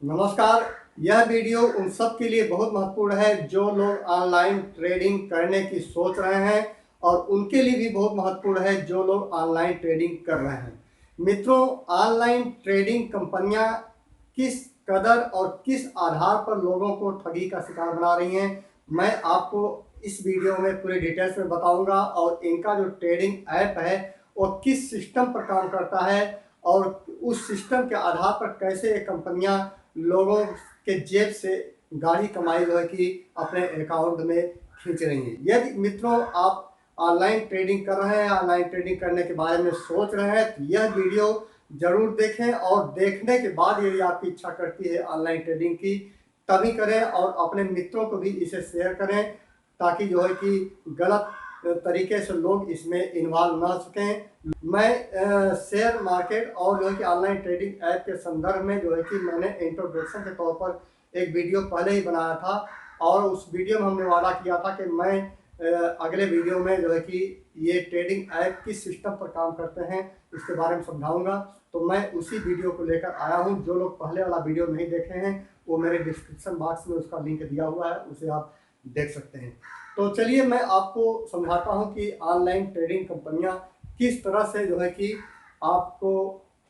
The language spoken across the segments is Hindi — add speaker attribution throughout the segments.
Speaker 1: नमस्कार। यह वीडियो उन सब के लिए बहुत महत्वपूर्ण है जो लोग ऑनलाइन ट्रेडिंग करने की सोच रहे हैं और उनके लिए भी बहुत महत्वपूर्ण है जो लोग ऑनलाइन ट्रेडिंग कर रहे हैं। मित्रों, ऑनलाइन ट्रेडिंग कंपनियां किस कदर और किस आधार पर लोगों को ठगी का शिकार बना रही हैं, मैं आपको इस वीडियो में पूरी डिटेल्स में बताऊंगा। और इनका जो ट्रेडिंग ऐप है वो किस सिस्टम पर काम करता है और उस सिस्टम के आधार पर कैसे ये कंपनियां लोगों के जेब से गाढ़ी कमाई जो है कि अपने अकाउंट में खींच रही है। यदि मित्रों आप ऑनलाइन ट्रेडिंग कर रहे हैं, ऑनलाइन ट्रेडिंग करने के बारे में सोच रहे हैं, तो यह वीडियो जरूर देखें और देखने के बाद यदि आपकी इच्छा करती है ऑनलाइन ट्रेडिंग की, तभी करें और अपने मित्रों को भी इसे शेयर करें ताकि जो है कि गलत तरीके से लोग इसमें इन्वॉल्व ना सकें। मैं शेयर मार्केट और जो है कि ऑनलाइन ट्रेडिंग ऐप के संदर्भ में जो है कि मैंने इंट्रोडक्शन के तौर पर एक वीडियो पहले ही बनाया था और उस वीडियो में हमने वादा किया था कि मैं अगले वीडियो में जो है कि ये ट्रेडिंग ऐप किस सिस्टम पर काम करते हैं इसके बारे में समझाऊंगा। तो मैं उसी वीडियो को लेकर आया हूं। जो लोग पहले वाला वीडियो नहीं देखे हैं वो मेरे डिस्क्रिप्शन बॉक्स में उसका लिंक दिया हुआ है, उसे आप देख सकते हैं। तो चलिए मैं आपको समझाता हूं कि ऑनलाइन ट्रेडिंग कंपनियां किस तरह से जो है कि आपको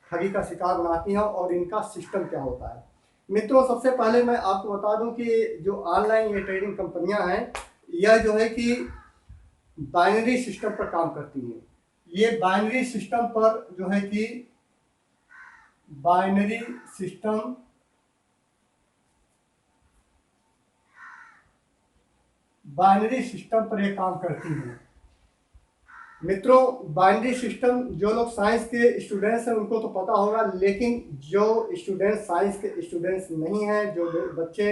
Speaker 1: ठगी का शिकार बनाती हैं और इनका सिस्टम क्या होता है। मित्रों, सबसे पहले मैं आपको बता दूं कि जो ऑनलाइन ये ट्रेडिंग कंपनियां हैं यह जो है कि बाइनरी सिस्टम पर काम करती हैं। ये बाइनरी सिस्टम पर जो है कि बाइनरी सिस्टम बाइनरी सिस्टम पर ये काम करती हैं। मित्रों, बाइनरी सिस्टम जो लोग साइंस के स्टूडेंट्स हैं उनको तो पता होगा, लेकिन जो स्टूडेंट साइंस के स्टूडेंट्स नहीं हैं, जो बच्चे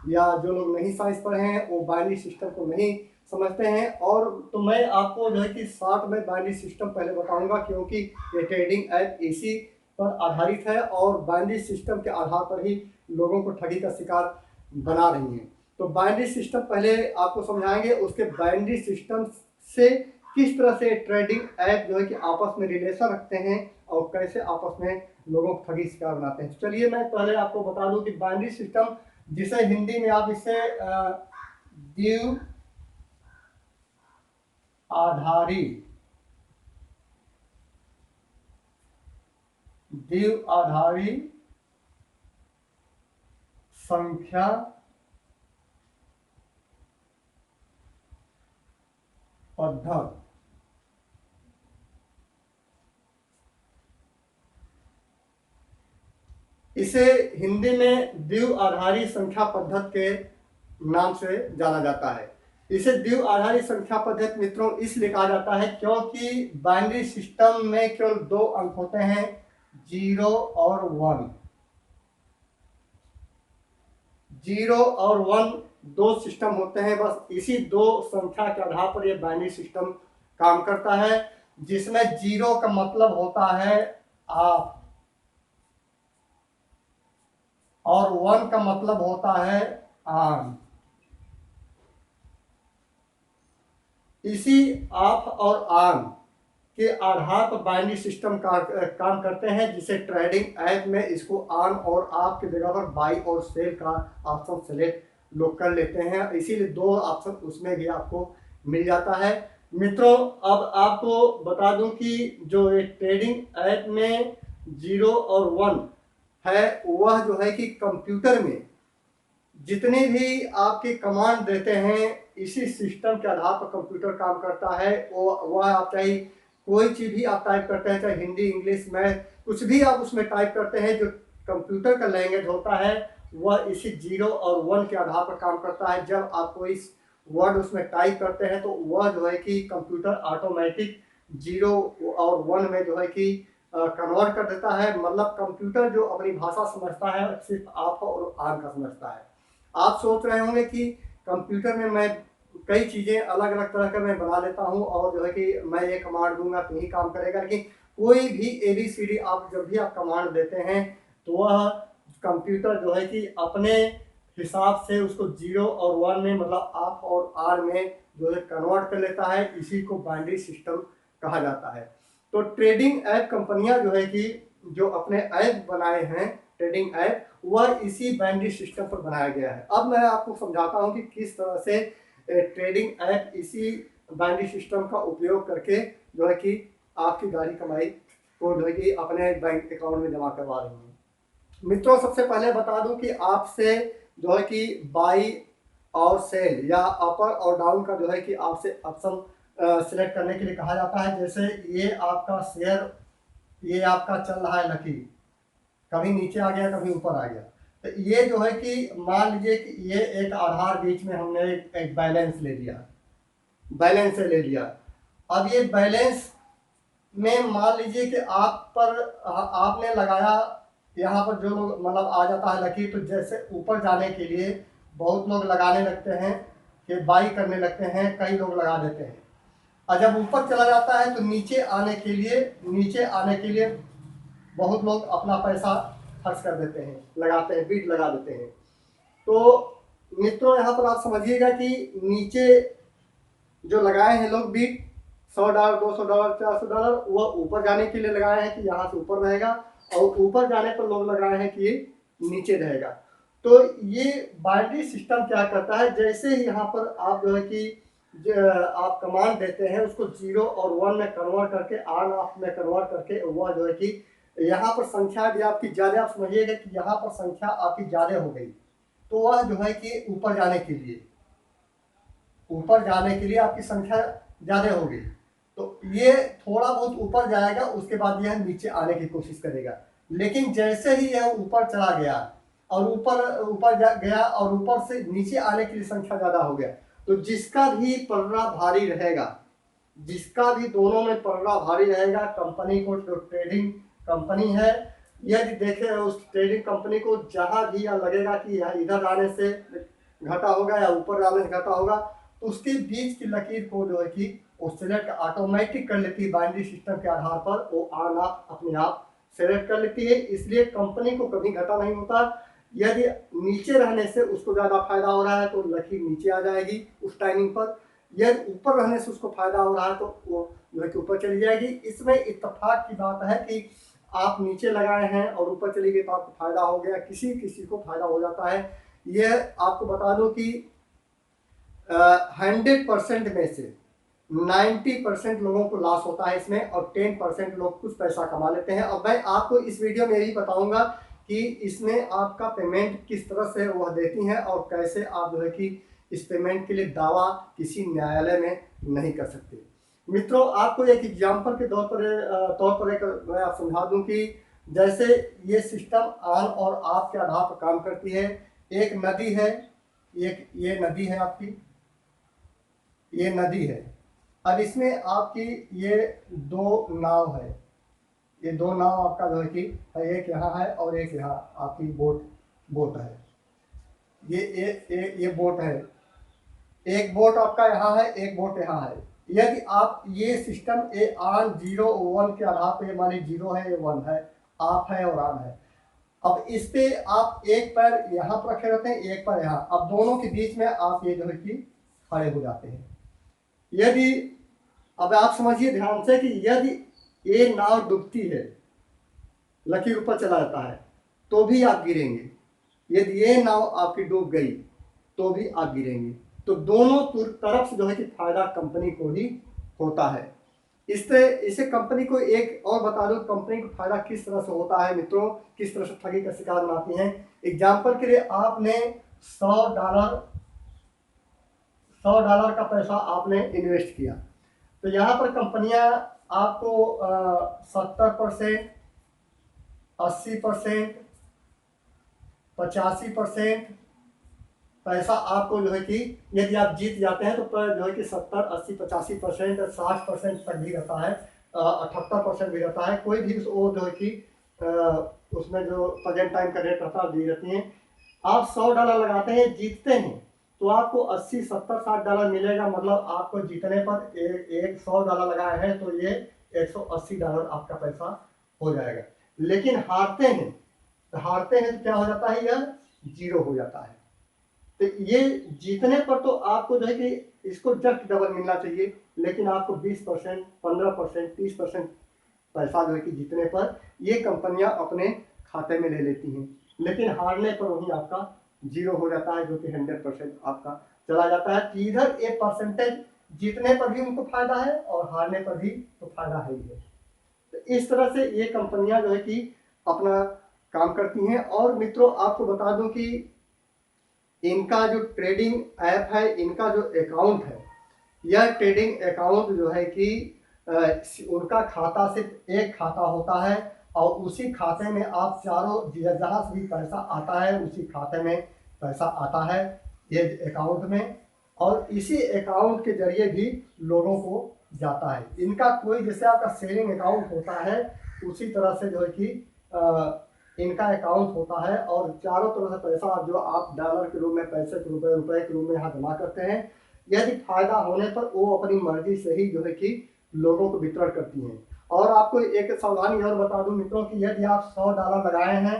Speaker 1: या जो लोग नहीं साइंस पढ़े हैं, वो बाइनरी सिस्टम को नहीं समझते हैं। और तो मैं आपको जो है कि शॉर्ट में बाइनरी सिस्टम पहले बताऊंगा, क्योंकि ये ट्रेडिंग ऐप इसी पर आधारित है और बाइनरी सिस्टम के आधार पर ही लोगों को ठगी का शिकार बना रही हैं। तो बाइनरी सिस्टम पहले आपको समझाएंगे, उसके बाइनरी सिस्टम से किस तरह से ट्रेडिंग ऐप जो है कि आपस में रिलेशन रखते हैं और कैसे आपस में लोगों को ठगी शिकार बनाते हैं। तो चलिए मैं पहले आपको बता दूं कि बाइनरी सिस्टम, जिसे हिंदी में आप इसे द्विआधारी द्विआधारी संख्या पद्धति, इसे हिंदी में द्विआधारी संख्या पद्धति के नाम से जाना जाता है। इसे द्विआधारी संख्या पद्धति मित्रों इसलिए कहा जाता है क्योंकि बाइनरी सिस्टम में केवल दो अंक होते हैं, 0 और 1। 0 और 1 दो सिस्टम होते हैं। बस इसी दो संख्या के आधार पर यह बाइनरी सिस्टम काम करता है, जिसमें 0 का मतलब होता है आप और 1 का मतलब होता है आन। इसी ऑफ और ऑन के आधार पर बाइनरी सिस्टम काम करते हैं, जिसे ट्रेडिंग ऐप में इसको ऑन और ऑफ की जगह पर बाई और सेल का ऑप्शन सेलेक्ट लोग कर लेते हैं, इसीलिए दो ऑप्शन उसमें भी आपको मिल जाता है। मित्रों, अब आपको बता दूं कि जो ये ट्रेडिंग ऐप में 0 और 1 है, वह जो है कि कंप्यूटर में जितने भी आपके कमांड देते हैं इसी सिस्टम के आधार पर कंप्यूटर काम करता है। वह आप चाहे कोई चीज़ भी आप टाइप करते हैं, चाहे हिंदी, इंग्लिश, मैथ, कुछ भी आप उसमें टाइप करते हैं, जो कंप्यूटर का लैंग्वेज होता है वह इसी 0 और 1 के आधार पर काम करता है। जब आप कोई वर्ड उसमें टाइप करते हैं तो वह जो है कि कंप्यूटर ऑटोमेटिक 0 और 1 में जो है कि कन्वर्ट कर देता है। मतलब कंप्यूटर जो अपनी भाषा समझता है सिर्फ ऑफ और ऑन का समझता है। आप सोच रहे होंगे कि कंप्यूटर में मैं कई चीज़ें अलग अलग तरह का मैं बना लेता हूं और जो है कि मैं ये कमांड दूंगा तो ही काम करेगा, लेकिन कोई भी ABCD आप जब भी आप कमांड देते हैं तो वह कंप्यूटर जो है कि अपने हिसाब से उसको 0 और 1 में, मतलब ऑफ और ऑन में जो है कन्वर्ट कर लेता है। इसी को बाइनरी सिस्टम कहा जाता है। तो ट्रेडिंग ऐप कंपनियां जो है कि जो अपने ऐप बनाए हैं ट्रेडिंग ऐप वह इसी बाइनरी सिस्टम पर बनाया गया है। अब मैं आपको समझाता हूं कि किस तरह से ट्रेडिंग ऐप इसी बाइनरी सिस्टम का उपयोग करके जो है कि आपकी गाढ़ी कमाई को जो है कि अपने बैंक अकाउंट में जमा करवा रही है। मित्रों, सबसे पहले बता दूं कि आपसे जो है कि बाई और सेल या अपर और डाउन का जो है कि आपसे ऑप्शन सिलेक्ट करने के लिए कहा जाता है। जैसे ये आपका शेयर, ये आपका चल रहा है लकीर, कभी नीचे आ गया कभी ऊपर आ गया, तो ये जो है कि मान लीजिए कि ये एक आधार बीच में हमने एक बैलेंस ले लिया, बैलेंस से ले लिया। अब ये बैलेंस में मान लीजिए कि आप पर आपने लगाया, यहाँ पर जो लोग मतलब आ जाता है लकीर, तो जैसे ऊपर जाने के लिए बहुत लोग लगाने लगते हैं कि बाई करने लगते हैं, कई लोग लगा देते हैं। और जब ऊपर चला जाता है तो नीचे आने के लिए बहुत लोग अपना पैसा खर्च कर देते हैं, लगाते हैं, बीट लगा देते हैं। तो मित्रों, यहाँ पर आप समझिएगा कि नीचे जो लगाए हैं लोग बीट, $100, $200, $400, वह ऊपर जाने के लिए लगाए हैं कि यहाँ से ऊपर रहेगा, और ऊपर जाने पर लोग लगाए हैं कि ये नीचे रहेगा। तो ये बाइनरी सिस्टम क्या करता है, जैसे ही यहाँ पर आप जो है कि आप कमांड देते हैं, उसको 0 और 1 में कन्वर्ट करके, ऑन ऑफ में कन्वर्ट करके, वह जो है कि यहाँ पर संख्या भी आपकी ज़्यादा, आप समझिएगा कि यहाँ पर संख्या आपकी ज़्यादा हो गई, तो वह जो है कि ऊपर जाने के लिए आपकी संख्या ज़्यादा होगी, तो ये थोड़ा बहुत ऊपर जाएगा, उसके बाद यह नीचे आने की कोशिश करेगा। लेकिन जैसे ही यह ऊपर चला गया और ऊपर गया और ऊपर से नीचे आने के लिए संख्या ज़्यादा हो गया, तो जिसका भी पलड़ा भारी रहेगा, जिसका भी दोनों में पलड़ा भारी रहेगा, कंपनी को, जो ट्रेडिंग कंपनी है, यदि देखें उस ट्रेडिंग कंपनी को जहां भी यह लगेगा कि यह इधर आने से घटा होगा या ऊपर आने से घटा होगा, तो उसके बीच की लकीर को जो है कि वो सिलेक्ट ऑटोमेटिक कर लेती है, बाइनरी सिस्टम के आधार पर वो ऑन ऑफ अपने आप सेलेक्ट कर लेती है। इसलिए कंपनी को कभी घटा नहीं होता। यदि नीचे रहने से उसको ज़्यादा फायदा हो रहा है तो लकीर नीचे आ जाएगी उस टाइमिंग पर, यदि ऊपर रहने से उसको फायदा हो रहा है तो वो जो है कि ऊपर चली जाएगी। इसमें इत्तेफाक की बात है कि आप नीचे लगाए हैं और ऊपर चली गई तो आपको फायदा हो गया, किसी किसी को फायदा हो जाता है। यह आपको बता दूं कि 100% में से 90% लोगों को लॉस होता है इसमें, और 10% लोग कुछ पैसा कमा लेते हैं। अब मैं आपको इस वीडियो में यही बताऊंगा कि इसमें आपका पेमेंट किस तरह से वह देती हैं और कैसे आप जो है कि इस पेमेंट के लिए दावा किसी न्यायालय में नहीं कर सकते। मित्रों, आपको एक एग्जाम्पल के तौर पर एक मैं आप समझा दूं कि जैसे ये सिस्टम ऑन और ऑफ के आधार पर काम करती है। एक नदी है, एक ये नदी है आपकी, ये नदी है। अब इसमें आपकी ये दो नाव है, ये दो नाव आपका जो है कि एक यहाँ है और एक यहाँ आपकी बोट है। ये बोट है, एक बोट आपका यहाँ है, एक बोट यहाँ है। यदि आप ये सिस्टम ऑन 0 1 के आधार पर, मान लीजिए 0 है, ये 1 है, ऑफ है और ऑन है। अब इस पे आप एक पैर यहाँ पर रखे रहते हैं, एक पैर यहाँ, अब दोनों के बीच में आप ये जो है कि खड़े हो जाते हैं। यदि अब आप समझिए ध्यान से कि यदि ये नाव डूबती है, लकीर ऊपर चला जाता है, तो भी आप गिरेंगे। यदि ये नाव आपकी डूब गई तो भी आप गिरेंगे। तो दोनों तरफ से जो है कि फायदा कंपनी को ही होता है। इसे कंपनी को एक और बता दूं, कंपनी को फायदा किस तरह से होता है मित्रों, किस तरह से ठगी का शिकार बनाती हैं। एग्जाम्पल के लिए आपने $100 का पैसा आपने इन्वेस्ट किया, तो यहाँ पर कंपनियां आपको 70%, 80%, 85% पैसा आपको जो है कि यदि आप जीत जाते हैं तो जो है कि 70, 80, 85%, 60% तक भी रहता है, 78% भी रहता है। कोई भी वो जो है कि उसमें जो प्रेजेंट टाइम का रेट रहता है दी रहती है। आप $100 लगाते हैं, जीतते हैं, तो आपको 80, 70, $60 मिलेगा। मतलब आपको जीतने पर एक $100 लगाए हैं तो ये $180 आपका पैसा हो जाएगा। लेकिन हारते हैं तो क्या हो जाता है, यह 0 हो जाता है। तो ये जीतने पर तो आपको जो है कि इसको जस्ट डबल मिलना चाहिए, लेकिन आपको 20%, 15%, 30% पैसा जो है कि जीतने पर ये कंपनियां अपने खाते में ले लेती हैं, लेकिन हारने पर वही आपका जीरो हो जाता है, जो कि 100% आपका चला जाता है। कि इधर एक परसेंटेज जीतने पर भी उनको फायदा है और हारने पर भी तो फायदा है ही है। तो इस तरह से ये कंपनियां जो है कि अपना काम करती हैं। और मित्रों आपको बता दूं कि इनका जो ट्रेडिंग ऐप है, इनका जो अकाउंट है, यह ट्रेडिंग अकाउंट जो है कि उनका खाता सिर्फ एक खाता होता है और उसी खाते में आप चारों जहाँ से भी पैसा आता है उसी खाते में पैसा आता है ये अकाउंट में, और इसी अकाउंट के जरिए भी लोगों को जाता है। इनका कोई जैसे आपका सेविंग अकाउंट होता है उसी तरह से जो है कि इनका अकाउंट होता है, और चारों तरफ से पैसा जो आप डॉलर के रूप में, पैसे के रूप में, रुपए के रूप में यहाँ जमा करते हैं, यदि फायदा होने पर वो अपनी मर्जी से ही जो है कि लोगों को वितरण करती हैं। और आपको एक सावधानी और बता दूं मित्रों कि यदि आप $100 लगाए हैं,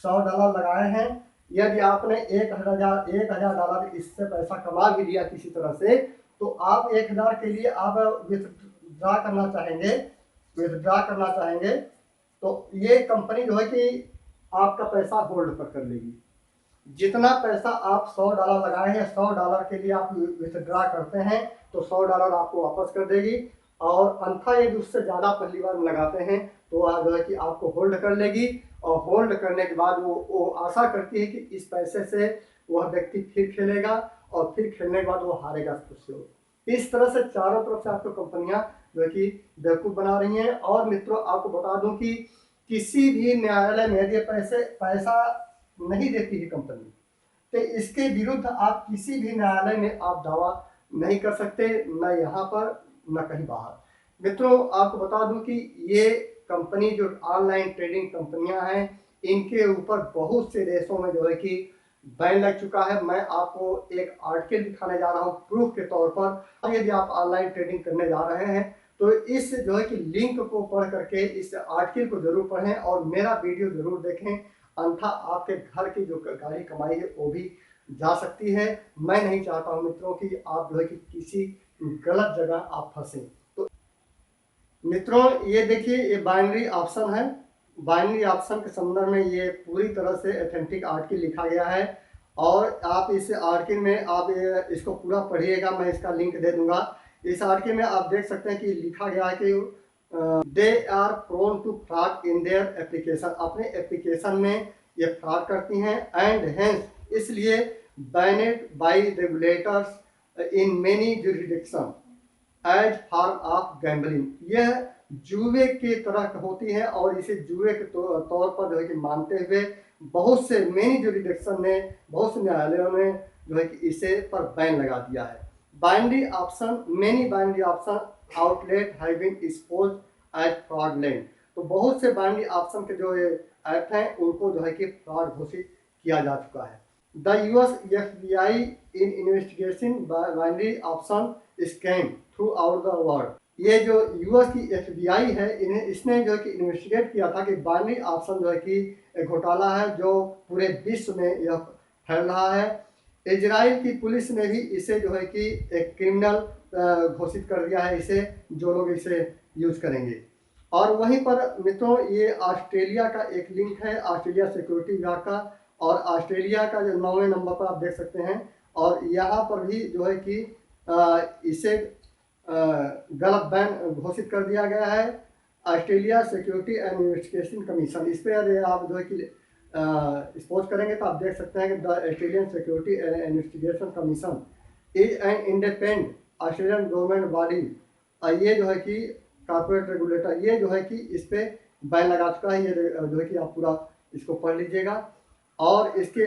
Speaker 1: $100 लगाए हैं, यदि आपने 1000 डॉलर इससे पैसा कमा भी लिया किसी तरह से, तो आप 1000 के लिए आप विथड्रा करना चाहेंगे तो ये कंपनी जो है कि आपका पैसा होल्ड पर कर लेगी। जितना पैसा आप $100 लगाए हैं, $100 के लिए आप विथड्रा करते हैं तो $100 आपको वापस कर देगी, और अन्यथा यदि उससे ज़्यादा पहली बार लगाते हैं तो वह जो है कि आपको होल्ड कर लेगी, और होल्ड करने के बाद वो आशा करती है कि इस पैसे से वह व्यक्ति फिर खेलेगा, और फिर खेलने के बाद वो हारेगा तो। इस तरह से चारों तरफ से आपको कंपनियां जो है कि बेवकूफ़ बना रही हैं। और मित्रों आपको बता दूं कि किसी भी न्यायालय में यदि पैसा नहीं देती है कंपनी, तो इसके विरुद्ध आप किसी भी न्यायालय में आप दावा नहीं कर सकते, न यहाँ पर न कहीं बाहर। मित्रों आपको बता दूं कि ये कंपनी जो ऑनलाइन ट्रेडिंग कंपनियां हैं, इनके ऊपर बहुत से देशों में जो है कि बैन लग चुका है। मैं आपको एक आर्टिकल दिखाने जा रहा हूँ प्रूफ के तौर पर। यदि आप ऑनलाइन ट्रेडिंग करने जा रहे हैं तो इस जो है कि लिंक को पढ़ करके इस आर्टिकल को जरूर पढ़ें और मेरा वीडियो जरूर देखें, अन्यथा आपके घर की जो गाड़ी कमाई है वो भी जा सकती है। मैं नहीं चाहता हूं मित्रों कि आप जो है कि किसी गलत जगह आप फंसे। तो मित्रों ये देखिए ये बाइनरी ऑप्शन है। बाइनरी ऑप्शन के संदर्भ में ये पूरी तरह से ऑथेंटिक आर्टिकल लिखा गया है, और आप इस आर्टिकल में आप इसको पूरा पढ़िएगा, मैं इसका लिंक दे दूंगा। इस आर्टिकल में आप देख सकते हैं कि लिखा गया है कि they are prone to fraud in their application, अपने एप्लीकेशन में ये फ्रॉड करती हैं, एंड हेंस इसलिए banned by regulators in many jurisdiction as form of gambling. यह जुए की तरह होती है और इसे जुए के तौर पर जो है कि मानते हुए बहुत से मेनी जुरिडिक्शन ने, बहुत से न्यायालयों ने जो है कि इसे पर बैन लगा दिया है। Binary option, many binary option outlet have been exposed as fraudulent. तो बहुत से बाइनरी ऑप्शन के जो ये ऐप हैं उनको जो है कि फ्रॉड घोषित किया जा चुका है। The US FBI in investigation binary option scam through out the world. ये जो यूएस की FBI है, इसने जो है कि इन्वेस्टिगेट किया था कि बाइनरी ऑप्शन जो है कि एक घोटाला है जो पूरे विश्व में यह फैल रहा है। इजराइल की पुलिस ने भी इसे जो है कि एक क्रिमिनल घोषित कर दिया है इसे, जो लोग इसे यूज करेंगे। और वहीं पर मित्रों ये ऑस्ट्रेलिया का एक लिंक है, ऑस्ट्रेलिया सिक्योरिटी विभाग का, और ऑस्ट्रेलिया का जो 9वें नंबर पर आप देख सकते हैं, और यहाँ पर भी जो है कि इसे गलत बैन घोषित कर दिया गया है। Australia security and investigation commission, इस पर आप जो है कि स्पोज करेंगे तो आप देख सकते हैं कि the Australian security and investigation commission is an independent Australian government body. ये जो है कि कॉर्पोरेट रेगुलेटर, ये जो है कि इस पर बैन लगा चुका है। ये जो है कि आप पूरा इसको पढ़ लीजिएगा। और इसके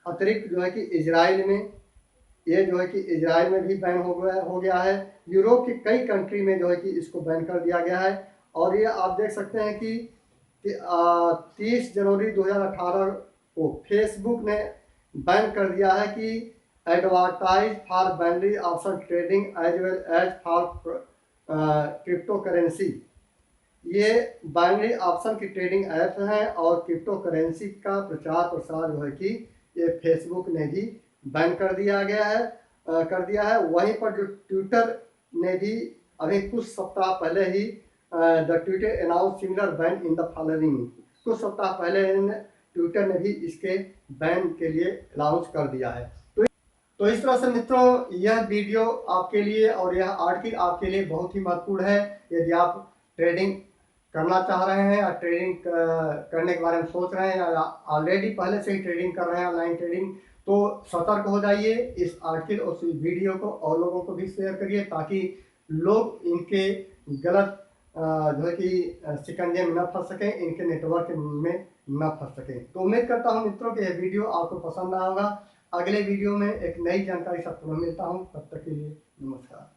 Speaker 1: अतिरिक्त जो है कि इजराइल में, ये जो है कि इजराइल में भी बैन हो गया है। यूरोप की कई कंट्री में जो है कि इसको बैन कर दिया गया है। और ये आप देख सकते हैं कि 30 जनवरी 2018 को फेसबुक ने बैन कर दिया है कि advertise for binary option trading as well as for crypto currency. ये बाइनरी ऑप्शन की ट्रेडिंग ऐप हैं और क्रिप्टो करेंसी का प्रचार प्रसार जो है कि ये फेसबुक ने भी बैन कर दिया है। वहीं पर जो ट्विटर ने भी अभी कुछ सप्ताह पहले ही the Twitter announce similar ban in the following कुछ सप्ताह पहले ट्विटर ने भी इसके बैन के लिए अनाउंस कर दिया है। तो इस तरह से मित्रों यह वीडियो आपके लिए और यह आर्टिकल आपके लिए बहुत ही महत्वपूर्ण है। यदि आप ट्रेडिंग करना चाह रहे हैं या ट्रेडिंग करने के बारे में सोच रहे हैं या ऑलरेडी पहले से ही ट्रेडिंग कर रहे हैं ऑनलाइन ट्रेडिंग, तो सतर्क हो जाइए। इस आर्टिकल और इस वीडियो को और लोगों को भी शेयर करिए ताकि लोग इनके गलत जो है कि शिकंजे में न फंस सकें, इनके नेटवर्क में न फंस सकें। तो उम्मीद करता हूं मित्रों कि यह वीडियो आपको पसंद आया होगा। अगले वीडियो में एक नई जानकारी से पुनः मिलता हूं, तब तक के लिए नमस्कार।